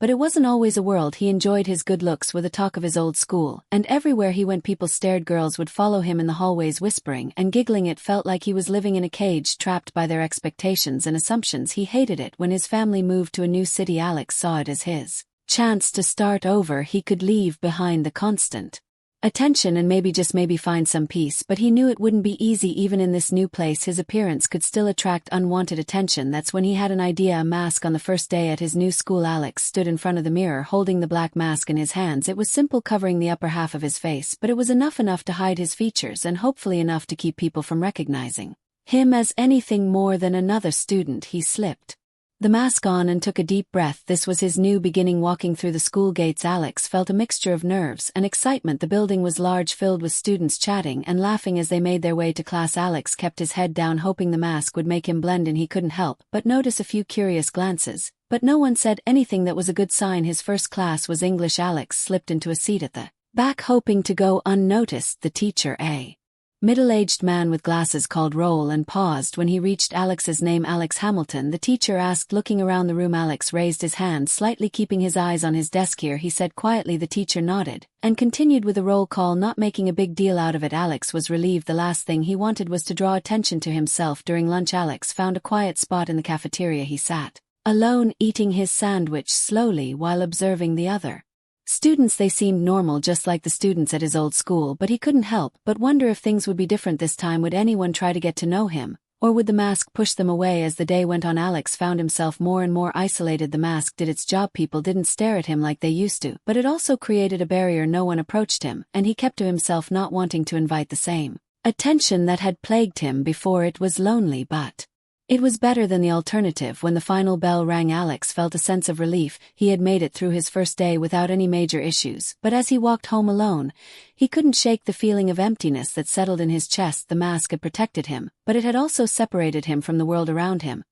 but it wasn't always a world he enjoyed. His good looks were the talk of his old school, and everywhere he went people stared. Girls would follow him in the hallways whispering and giggling. It felt like he was living in a cage, trapped by their expectations and assumptions. He hated it. When his family moved to a new city, Alex saw it as his chance to start over. He could leave behind the constant attention and maybe find some peace, but he knew it wouldn't be easy. Even in this new place, his appearance could still attract unwanted attention. That's when he had an idea: a mask. On the first day at his new school, Alex stood in front of the mirror holding the black mask in his hands. It was simple, covering the upper half of his face, but it was enough to hide his features and hopefully enough to keep people from recognizing him as anything more than another student. He slipped the mask on and took a deep breath. This was his new beginning. Walking through the school gates, Alex felt a mixture of nerves and excitement. The building was large, filled with students chatting and laughing as they made their way to class. Alex kept his head down, hoping the mask would make him blend in. He couldn't help but notice a few curious glances, but no one said anything. That was a good sign. His first class was English. Alex slipped into a seat at the back, hoping to go unnoticed. The teacher, a middle-aged man with glasses, called roll and paused when he reached Alex's name. Alex Hamilton, the teacher asked, looking around the room. Alex raised his hand slightly, keeping his eyes on his desk. Here, he said quietly. The teacher nodded and continued with a roll call, not making a big deal out of it. Alex was relieved. The last thing he wanted was to draw attention to himself. During lunch, Alex found a quiet spot in the cafeteria. He sat alone, eating his sandwich slowly while observing the other students. They seemed normal, just like the students at his old school, but he couldn't help but wonder if things would be different this time. Would anyone try to get to know him, or would the mask push them away? As the day went on, Alex found himself more and more isolated. The mask did its job. People didn't stare at him like they used to, but it also created a barrier. No one approached him, and he kept to himself, not wanting to invite the same attention that had plagued him before. It was lonely, but it was better than the alternative. When the final bell rang, Alex felt a sense of relief. He had made it through his first day without any major issues, but as he walked home alone, he couldn't shake the feeling of emptiness that settled in his chest. The mask had protected him, but it had also separated him from the world around him.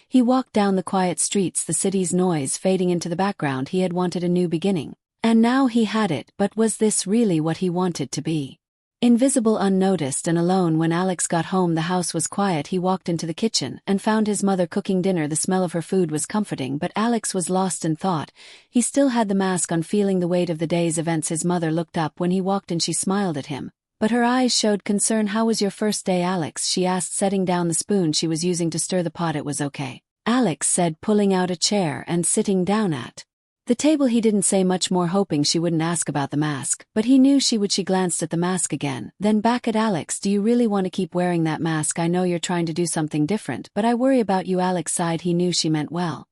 He walked down the quiet streets, the city's noise fading into the background. He had wanted a new beginning, and now he had it. But was this really what he wanted to be? Invisible, unnoticed, and alone. When Alex got home, the house was quiet. He walked into the kitchen and found his mother cooking dinner. The smell of her food was comforting, but Alex was lost in thought. He still had the mask on, feeling the weight of the day's events. His mother looked up when he walked in. She smiled at him, but her eyes showed concern. "How was your first day, Alex?" she asked, setting down the spoon she was using to stir the pot. "It was okay," Alex said, pulling out a chair and sitting down at the table. He didn't say much more, hoping she wouldn't ask about the mask, but he knew she would. She glanced at the mask again, then back at Alex. "Do you really want to keep wearing that mask? I know you're trying to do something different, but I worry about you." Alex sighed. He knew she meant well,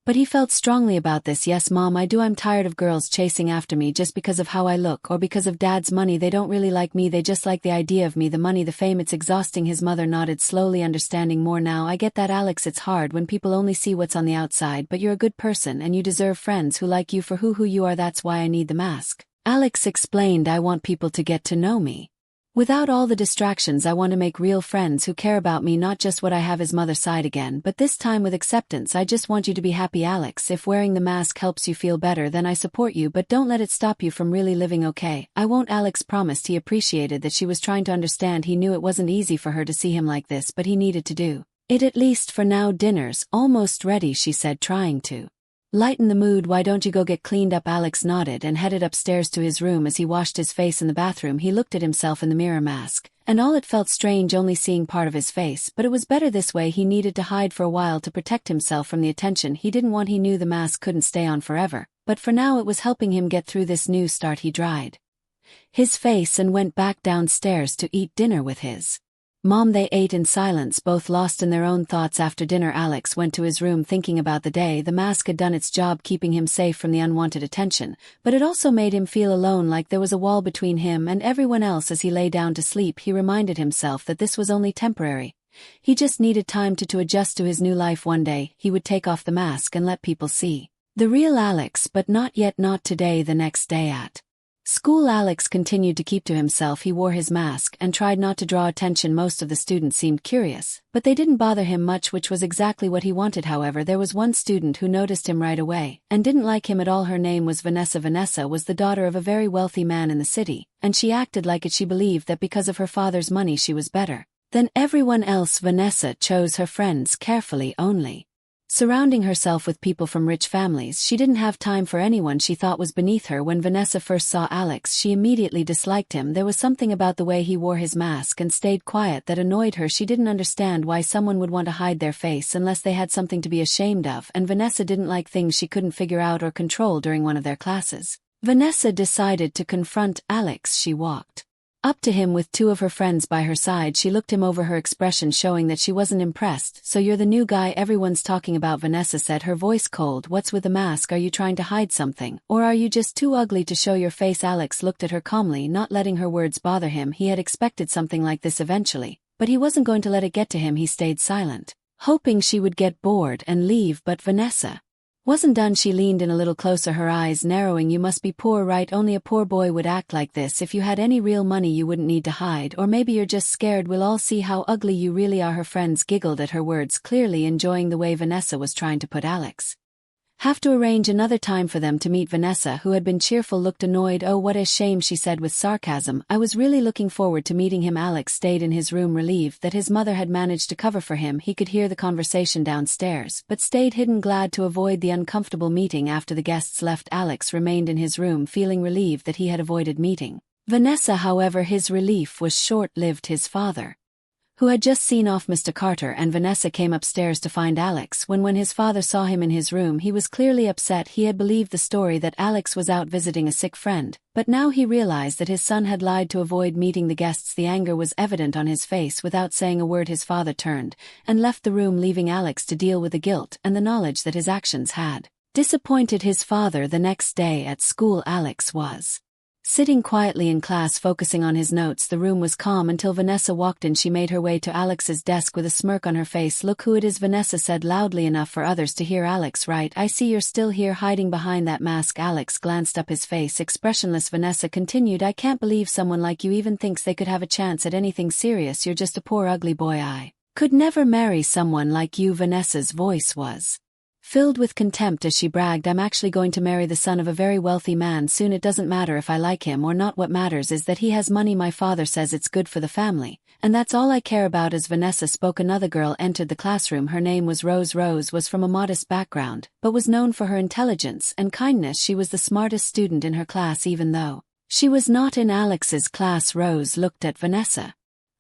but he felt strongly about this. "Yes, Mom, I do. I'm tired of girls chasing after me just because of how I look or because of Dad's money. They don't really like me. They just like the idea of me, the money, the fame. It's exhausting." His mother nodded, slowly, understanding more now. "I get that, Alex. It's hard when people only see what's on the outside, but you're a good person and you deserve friends who like you for who you are. That's why I need the mask," Alex explained. "I want people to get to know me without all the distractions. I want to make real friends who care about me, not just what I have." His mother sighed again, but this time with acceptance. "I just want you to be happy, Alex. If wearing the mask helps you feel better, then I support you, but don't let it stop you from really living, okay?" "I won't," Alex promised. He appreciated that she was trying to understand. He knew it wasn't easy for her to see him like this, but he needed to do it, at least for now. "Dinner's almost ready," she said, trying to lighten the mood. "Why don't you go get cleaned up?" Alex nodded and headed upstairs to his room. As he washed his face in the bathroom, he looked at himself in the mirror. Mask and all, it felt strange only seeing part of his face, but it was better this way. He needed to hide for a while to protect himself from the attention he didn't want. He knew the mask couldn't stay on forever, but for now it was helping him get through this new start. He dried his face and went back downstairs to eat dinner with his Mom. They ate in silence, both lost in their own thoughts. After dinner, Alex went to his room thinking about the day. The mask had done its job, keeping him safe from the unwanted attention, but it also made him feel alone, like there was a wall between him and everyone else. As he lay down to sleep, he reminded himself that this was only temporary. He just needed time to adjust to his new life. One day, he would take off the mask and let people see the real Alex, but not yet, not today. The next day at school, Alex continued to keep to himself. He wore his mask and tried not to draw attention. Most of the students seemed curious, but they didn't bother him much, which was exactly what he wanted. However, there was one student who noticed him right away and didn't like him at all. Her name was Vanessa. Vanessa was the daughter of a very wealthy man in the city, and she acted like it. She believed that because of her father's money she was better than everyone else. Vanessa chose her friends carefully. Only Surrounding herself with people from rich families, she didn't have time for anyone she thought was beneath her. When Vanessa first saw Alex, she immediately disliked him. There was something about the way he wore his mask and stayed quiet that annoyed her. She didn't understand why someone would want to hide their face unless they had something to be ashamed of, and Vanessa didn't like things she couldn't figure out or control during one of their classes. Vanessa decided to confront Alex. She walked up to him with two of her friends by her side. She looked him over, her expression showing that she wasn't impressed. "So you're the new guy everyone's talking about," Vanessa said, her voice cold. "What's with the mask? Are you trying to hide something? Or are you just too ugly to show your face?" Alex looked at her calmly, not letting her words bother him. He had expected something like this eventually, but he wasn't going to let it get to him. He stayed silent, hoping she would get bored and leave, but Vanessa wasn't done. She leaned in a little closer, her eyes narrowing. "You must be poor, right? Only a poor boy would act like this. If you had any real money you wouldn't need to hide. Or maybe you're just scared. We'll all see how ugly you really are." Her friends giggled at her words, clearly enjoying the way Vanessa was trying to put Alex. "Have to arrange another time for them to meet." Vanessa, who had been cheerful, looked annoyed. "Oh, what a shame," she said with sarcasm. "I was really looking forward to meeting him." Alex stayed in his room, relieved that his mother had managed to cover for him. He could hear the conversation downstairs, but stayed hidden, glad to avoid the uncomfortable meeting. After the guests left, Alex remained in his room, feeling relieved that he had avoided meeting Vanessa. However, his relief was short-lived. His father, who had just seen off Mr. Carter and Vanessa, came upstairs to find Alex. When his father saw him in his room, he was clearly upset. He had believed the story that Alex was out visiting a sick friend, but now he realized that his son had lied to avoid meeting the guests. The anger was evident on his face. Without saying a word, his father turned and left the room, leaving Alex to deal with the guilt and the knowledge that his actions had disappointed his father. The next day at school, Alex was sitting quietly in class, focusing on his notes. The room was calm until Vanessa walked in. She made her way to Alex's desk with a smirk on her face. "Look who it is," Vanessa said loudly enough for others to hear. "Alex, right? I see you're still here, hiding behind that mask." Alex glanced up, his face expressionless. Vanessa continued, "I can't believe someone like you even thinks they could have a chance at anything serious. You're just a poor ugly boy. I could never marry someone like you." Vanessa's voice was filled with contempt as she bragged, "I'm actually going to marry the son of a very wealthy man soon. It doesn't matter if I like him or not. What matters is that he has money. My father says it's good for the family, and that's all I care about." As Vanessa spoke, another girl entered the classroom. Her name was Rose. Rose was from a modest background, but was known for her intelligence and kindness. She was the smartest student in her class. Even though she was not in Alex's class, Rose looked at Vanessa,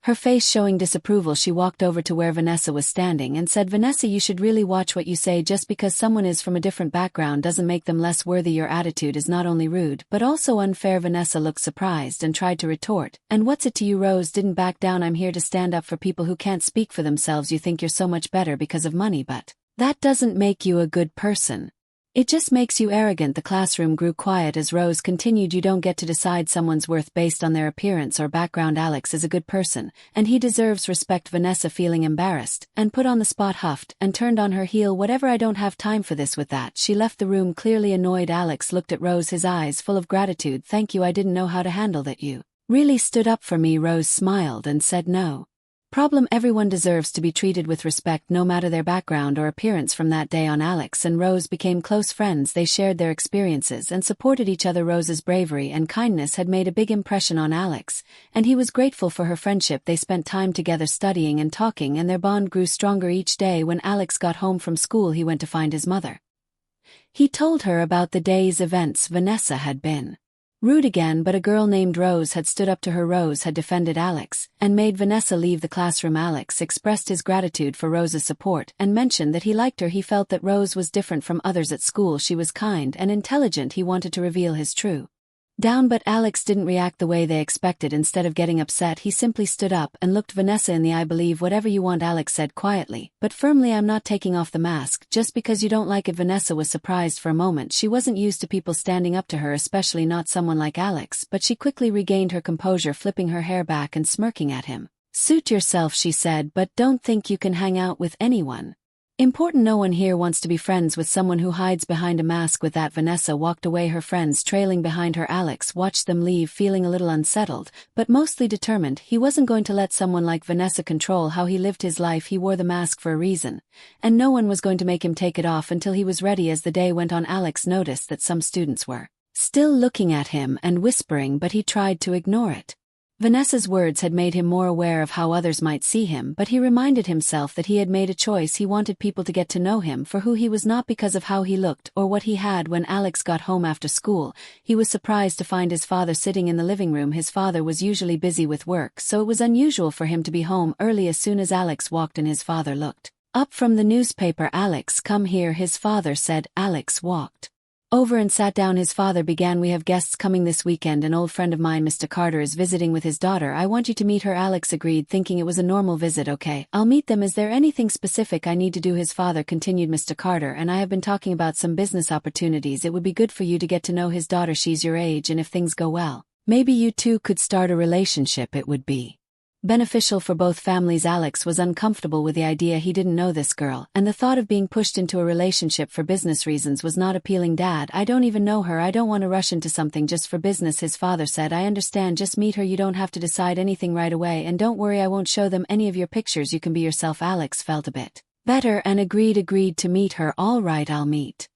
her face showing disapproval. She walked over to where Vanessa was standing and said, "Vanessa, you should really watch what you say. Just because someone is from a different background doesn't make them less worthy. Your attitude is not only rude but also unfair." Vanessa looked surprised and tried to retort, "And what's it to you?" Rose didn't back down. "I'm here to stand up for people who can't speak for themselves. You think you're so much better because of money, but that doesn't make you a good person. It just makes you arrogant." The classroom grew quiet as Rose continued, "You don't get to decide someone's worth based on their appearance or background. Alex is a good person, and he deserves respect." Vanessa, feeling embarrassed and put on the spot, huffed and turned on her heel. "Whatever, I don't have time for this." With that, she left the room, clearly annoyed. Alex looked at Rose, his eyes full of gratitude. "Thank you. I didn't know how to handle that. You really stood up for me." Rose smiled and said, "No problem. Everyone deserves to be treated with respect, no matter their background or appearance." From that day on, Alex and Rose became close friends. They shared their experiences and supported each other. Rose's bravery and kindness had made a big impression on Alex, and he was grateful for her friendship. They spent time together studying and talking, and their bond grew stronger each day. When Alex got home from school, he went to find his mother. He told her about the day's events. Vanessa had been rude again, but a girl named Rose had stood up to her. Rose had defended Alex and made Vanessa leave the classroom. Alex expressed his gratitude for Rose's support and mentioned that he liked her. He felt that Rose was different from others at school. She was kind and intelligent. He wanted to reveal his true down, but Alex didn't react the way they expected. Instead of getting upset, he simply stood up and looked Vanessa in the eye. "Believe whatever you want," Alex said quietly but firmly. "I'm not taking off the mask just because you don't like it." Vanessa was surprised for a moment. She wasn't used to people standing up to her, especially not someone like Alex, but she quickly regained her composure, flipping her hair back and smirking at him. "Suit yourself," she said, "but don't think you can hang out with anyone important. No one here wants to be friends with someone who hides behind a mask." With that, Vanessa walked away, her friends trailing behind her. Alex watched them leave, feeling a little unsettled, but mostly determined. He wasn't going to let someone like Vanessa control how he lived his life. He wore the mask for a reason, and no one was going to make him take it off until he was ready. As the day went on, Alex noticed that some students were still looking at him and whispering, but he tried to ignore it. Vanessa's words had made him more aware of how others might see him, but he reminded himself that he had made a choice. He wanted people to get to know him for who he was, not because of how he looked or what he had. When Alex got home after school, he was surprised to find his father sitting in the living room. His father was usually busy with work, so it was unusual for him to be home early. As soon as Alex walked in, his father looked up from the newspaper. "Alex, come here," his father said. Alex walked over and sat down. His father began, "We have guests coming this weekend. An old friend of mine, Mr. Carter, is visiting with his daughter. I want you to meet her." Alex agreed, thinking it was a normal visit. "Okay, I'll meet them. Is there anything specific I need to do?" His father continued, "Mr. Carter and I have been talking about some business opportunities. It would be good for you to get to know his daughter. She's your age, and if things go well, maybe you two could start a relationship. It would be beneficial for both families." Alex was uncomfortable with the idea. He didn't know this girl, and the thought of being pushed into a relationship for business reasons was not appealing. "Dad, I don't even know her. I don't want to rush into something just for business," his father said. "I understand. Just meet her. You don't have to decide anything right away, and don't worry, I won't show them any of your pictures. You can be yourself." Alex felt a bit better and agreed to meet her. "All right, I'll meet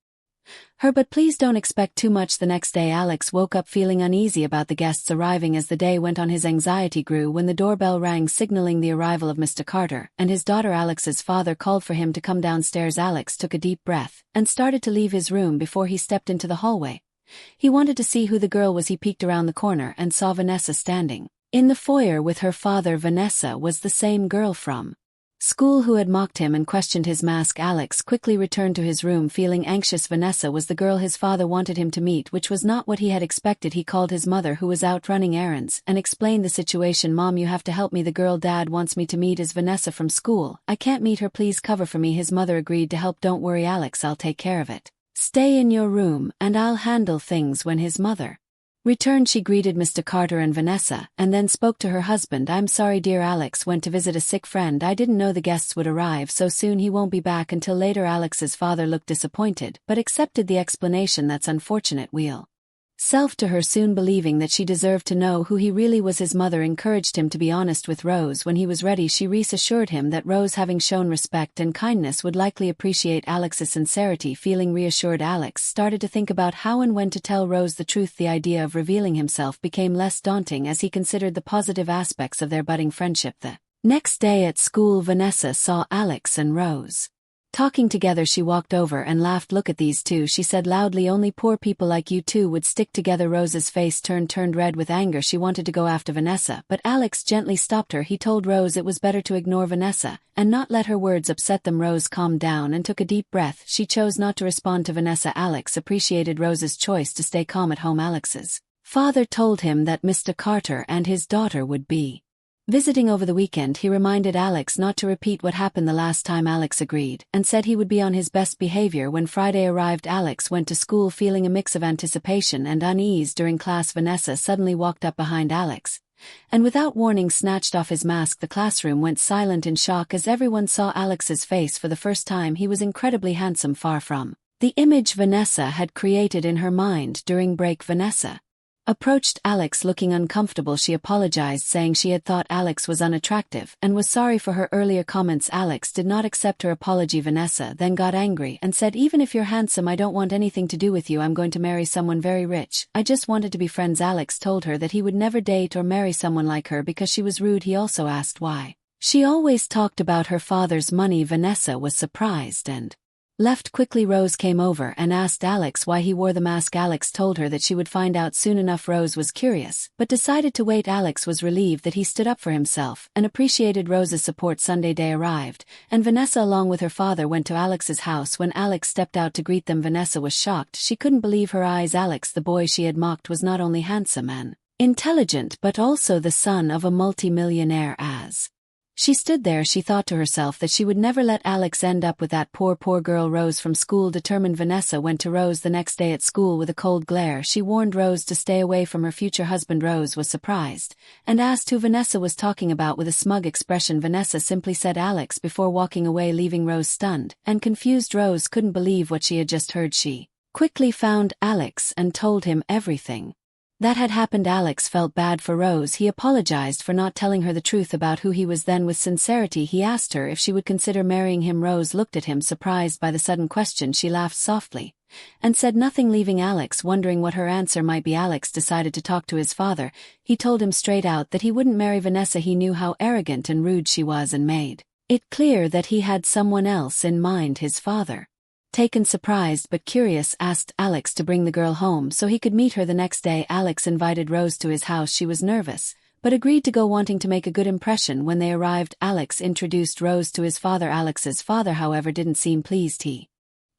her, but please don't expect too much." The next day, Alex woke up feeling uneasy about the guests arriving. As the day went on, his anxiety grew when the doorbell rang, signaling the arrival of Mr. Carter and his daughter. Alex's father called for him to come downstairs. Alex took a deep breath and started to leave his room. Before he stepped into the hallway, he wanted to see who the girl was. He peeked around the corner and saw Vanessa standing in the foyer with her father. Vanessa was the same girl from school who had mocked him and questioned his mask. Alex quickly returned to his room feeling anxious. Vanessa was the girl his father wanted him to meet, which was not what he had expected. He called his mother, who was out running errands, and explained the situation. "Mom, you have to help me. The girl Dad wants me to meet is Vanessa from school. I can't meet her. Please cover for me." His mother agreed to help. "Don't worry, Alex, I'll take care of it. Stay in your room and I'll handle things." When his mother returned, she greeted Mr. Carter and Vanessa, and then spoke to her husband. "I'm sorry, dear. Alex went to visit a sick friend. I didn't know the guests would arrive so soon. He won't be back until later." Alex's father looked disappointed, but accepted the explanation. "That's unfortunate." We'll self to her, soon believing that she deserved to know who he really was. His mother encouraged him to be honest with Rose when he was ready. She reassured him that Rose, having shown respect and kindness, would likely appreciate Alex's sincerity. Feeling reassured, Alex started to think about how and when to tell Rose the truth. The idea of revealing himself became less daunting as he considered the positive aspects of their budding friendship. The next day at school, Vanessa saw Alex and Rose talking together. She walked over and laughed. "Look at these two," she said loudly. "Only poor people like you two would stick together." Rose's face turned red with anger. She wanted to go after Vanessa, but Alex gently stopped her. He told Rose it was better to ignore Vanessa and not let her words upset them. Rose calmed down and took a deep breath. She chose not to respond to Vanessa. Alex appreciated Rose's choice to stay calm at home. Alex's father told him that Mr. Carter and his daughter would be visiting over the weekend. He reminded Alex not to repeat what happened the last time. Alex agreed and said he would be on his best behavior. When Friday arrived, Alex went to school feeling a mix of anticipation and unease. During class, Vanessa suddenly walked up behind Alex and without warning snatched off his mask. The classroom went silent in shock as everyone saw Alex's face for the first time. He was incredibly handsome, far from the image Vanessa had created in her mind. During break, Vanessa approached Alex looking uncomfortable. She apologized, saying she had thought Alex was unattractive and was sorry for her earlier comments. Alex did not accept her apology. Vanessa then got angry and said, "Even if you're handsome, I don't want anything to do with you. I'm going to marry someone very rich. I just wanted to be friends." Alex told her that he would never date or marry someone like her because she was rude. He also asked why she always talked about her father's money. Vanessa was surprised and left quickly. Rose came over and asked Alex why he wore the mask. Alex told her that she would find out soon enough. Rose was curious, but decided to wait. Alex was relieved that he stood up for himself and appreciated Rose's support. Sunday day arrived, and Vanessa along with her father went to Alex's house. When Alex stepped out to greet them, Vanessa was shocked. She couldn't believe her eyes. Alex, the boy she had mocked, was not only handsome and intelligent but also the son of a multimillionaire. As she stood there, she thought to herself that she would never let Alex end up with that poor girl. Rose from school. Determined, Vanessa went to Rose the next day at school with a cold glare. She warned Rose to stay away from her future husband. Rose was surprised and asked who Vanessa was talking about. With a smug expression, Vanessa simply said Alex before walking away, leaving Rose stunned and confused. Rose couldn't believe what she had just heard. She quickly found Alex and told him everything. That had happened. Alex felt bad for Rose. He apologized for not telling her the truth about who he was. Then with sincerity he asked her if she would consider marrying him. Rose looked at him surprised by the sudden question. She laughed softly and said nothing, leaving Alex wondering what her answer might be. Alex decided to talk to his father. He told him straight out that he wouldn't marry Vanessa. He knew how arrogant and rude she was and made it clear that he had someone else in mind. His father, taken surprised but curious, asked Alex to bring the girl home so he could meet her the next day. Alex invited Rose to his house. She was nervous, but agreed to go, wanting to make a good impression. When they arrived, Alex introduced Rose to his father. Alex's father, however, didn't seem pleased. He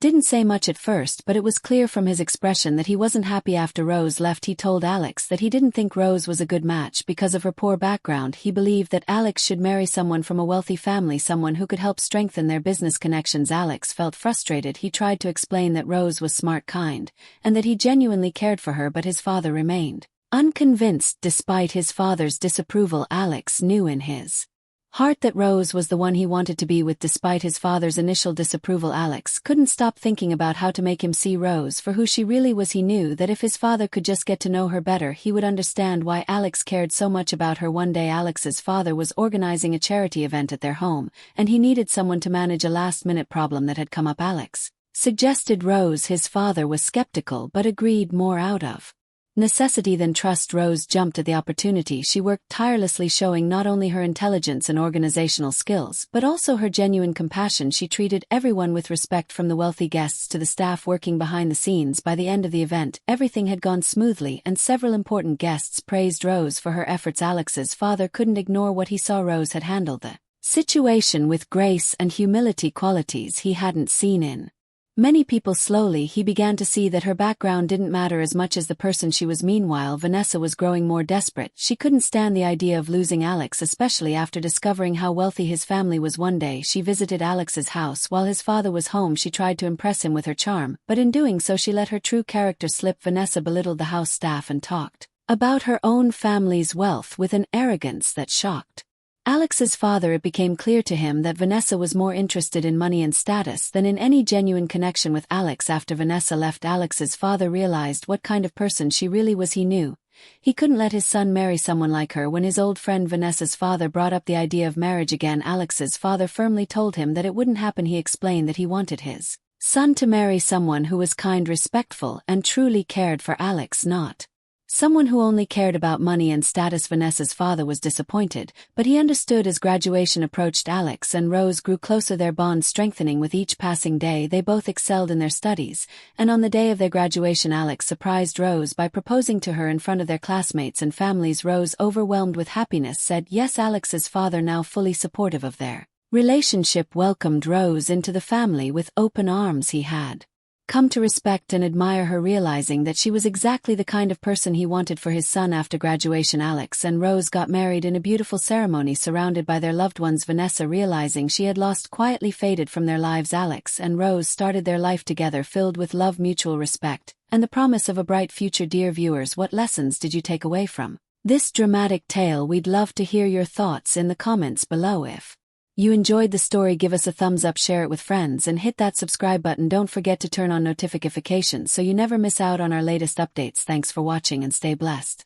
didn't say much at first, but it was clear from his expression that he wasn't happy. After Rose left, he told Alex that he didn't think Rose was a good match because of her poor background. He believed that Alex should marry someone from a wealthy family, someone who could help strengthen their business connections. Alex felt frustrated. He tried to explain that Rose was smart, kind, and that he genuinely cared for her, but his father remained unconvinced. Despite his father's disapproval, Alex knew in his heart that Rose was the one he wanted to be with. Despite his father's initial disapproval, Alex couldn't stop thinking about how to make him see Rose for who she really was. He knew that if his father could just get to know her better, he would understand why Alex cared so much about her. One day, Alex's father was organizing a charity event at their home, and he needed someone to manage a last-minute problem that had come up. Alex suggested Rose. His father was skeptical but agreed more out of necessity than trust. Rose jumped at the opportunity. She worked tirelessly, showing not only her intelligence and organizational skills, but also her genuine compassion. She treated everyone with respect, from the wealthy guests to the staff working behind the scenes. By the end of the event, everything had gone smoothly, and several important guests praised Rose for her efforts. Alex's father couldn't ignore what he saw. Rose had handled the situation with grace and humility, qualities he hadn't seen in many people. Slowly, he began to see that her background didn't matter as much as the person she was. Meanwhile, Vanessa was growing more desperate. She couldn't stand the idea of losing Alex, especially after discovering how wealthy his family was. One day, she visited Alex's house while his father was home. She tried to impress him with her charm, but in doing so, she let her true character slip. Vanessa belittled the house staff and talked about her own family's wealth with an arrogance that shocked Alex's father. It became clear to him that Vanessa was more interested in money and status than in any genuine connection with Alex. After Vanessa left, Alex's father realized what kind of person she really was. He knew he couldn't let his son marry someone like her. When his old friend Vanessa's father brought up the idea of marriage again, Alex's father firmly told him that it wouldn't happen. He explained that he wanted his son to marry someone who was kind, respectful, and truly cared for Alex, not someone who only cared about money and status. Vanessa's father was disappointed, but he understood. As graduation approached, Alex and Rose grew closer, their bond strengthening with each passing day. They both excelled in their studies, and on the day of their graduation, Alex surprised Rose by proposing to her in front of their classmates and families. Rose, overwhelmed with happiness, said yes. Alex's father, now fully supportive of their relationship, welcomed Rose into the family with open arms. He had come to respect and admire her, realizing that she was exactly the kind of person he wanted for his son. After graduation, Alex and Rose got married in a beautiful ceremony surrounded by their loved ones. Vanessa, realizing she had lost, quietly faded from their lives. Alex and Rose started their life together, filled with love, mutual respect, and the promise of a bright future. Dear viewers, what lessons did you take away from this dramatic tale? We'd love to hear your thoughts in the comments below. If you enjoyed the story, give us a thumbs up, share it with friends, and hit that subscribe button. Don't forget to turn on notifications so you never miss out on our latest updates. Thanks for watching and stay blessed.